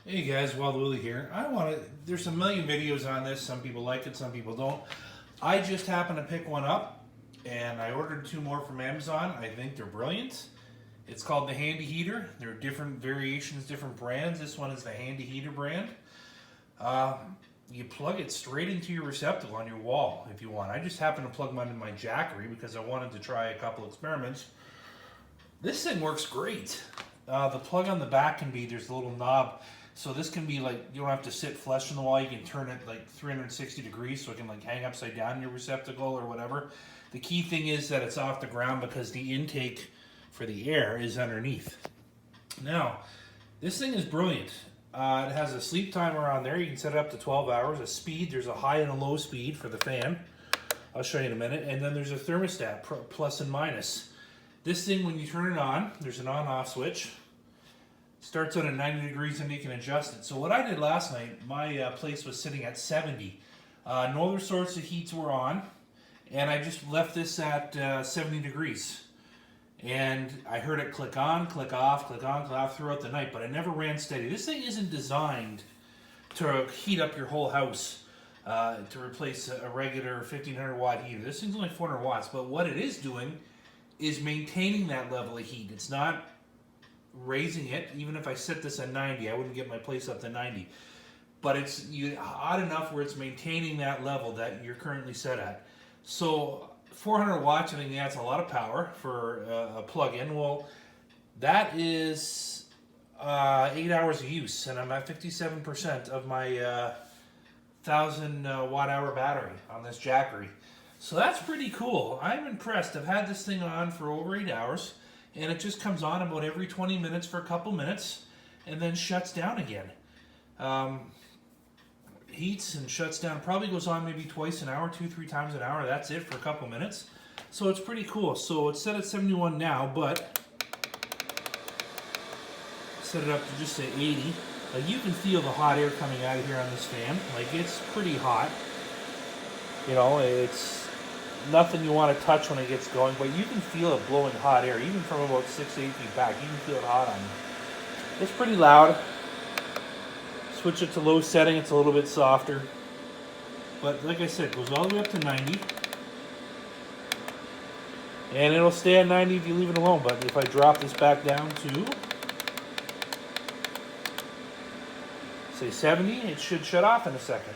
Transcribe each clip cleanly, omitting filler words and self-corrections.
Hey guys, Wild Willie here. There's a million videos on this. Some people like it, some people don't. I just happened to pick one up and I ordered two more from Amazon. I think they're brilliant. It's called the Handy Heater. There are different variations, different brands. This one is the Handy Heater brand. You plug it straight into your receptacle on your wall if you want. I just happened to plug mine in my Jackery because I wanted to try a couple experiments. This thing works great. The plug on the back there's a little knob. So this can be like, you don't have to sit flush in the wall. You can turn it like 360 degrees so it can like hang upside down in your receptacle or whatever. The key thing is that it's off the ground because the intake for the air is underneath. Now, this thing is brilliant. It has a sleep timer on there. You can set it up to 12 hours. A speed, there's a high and a low speed for the fan. I'll show you in a minute. And then there's a thermostat, plus and minus. This thing, when you turn it on, there's an on-off switch. Starts out at 90 degrees and you can adjust it. So what I did last night, my place was sitting at 70. No other sorts of heats were on. And I just left this at 70 degrees. And I heard it click on, click off, click on, click off throughout the night. But it never ran steady. This thing isn't designed to heat up your whole house to replace a regular 1500 watt heater. This thing's only 400 watts. But what it is doing is maintaining that level of heat. It's not raising it. Even if I set this at 90, I wouldn't get my place up to 90. But it's hot enough where it's maintaining that level that you're currently set at. So 400 watts, I think that's a lot of power for a plug-in. Well, that is 8 hours of use, and I'm at 57% of my 1000 watt-hour battery on this Jackery. So that's pretty cool. I'm impressed. I've had this thing on for over 8 hours. And it just comes on about every 20 minutes for a couple minutes and then shuts down again. Heats and shuts down, probably goes on maybe twice an hour, 2-3 times an hour. That's it for a couple minutes. So it's pretty cool. So it's set at 71 now, but set it up to just say 80. Like you can feel the hot air coming out of here on this fan. Like it's pretty hot. You know, it's nothing you want to touch when it gets going, but you can feel it blowing hot air, even from about 6 to 8 feet back. You can feel it hot on you. It's pretty loud. Switch it to low setting, it's a little bit softer. But like I said, it goes all the way up to 90. And it'll stay at 90 if you leave it alone. But if I drop this back down to, say 70, it should shut off in a second.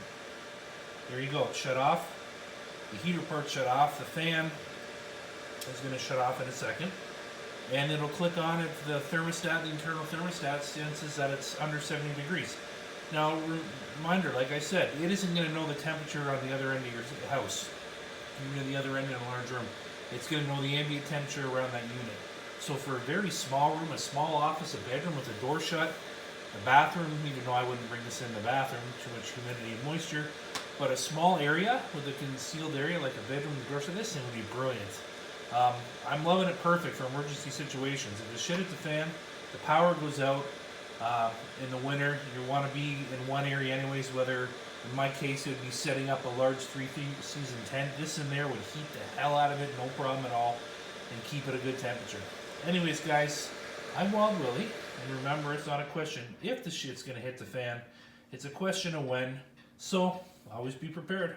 There you go, it shut off. The heater part shut off. The fan is going to shut off in a second. And it'll click on if the thermostat, the internal thermostat, senses that it's under 70 degrees. Now, reminder, like I said, it isn't going to know the temperature on the other end of your house. Even the other end in a large room. It's going to know the ambient temperature around that unit. So for a very small room, a small office, a bedroom with a door shut, a bathroom, even though I wouldn't bring this in the bathroom, too much humidity and moisture, but a small area with a concealed area like a bedroom with a door shut, this thing would be brilliant. I'm loving it perfect for emergency situations. If the shit hit the fan, the power goes out in the winter, you want to be in one area anyways, whether in my case it would be setting up a large 3-season tent. This in there would heat the hell out of it, no problem at all, and keep it a good temperature. Anyways guys, I'm Wild Willie, and remember, it's not a question if the shit's going to hit the fan, it's a question of when. So always be prepared.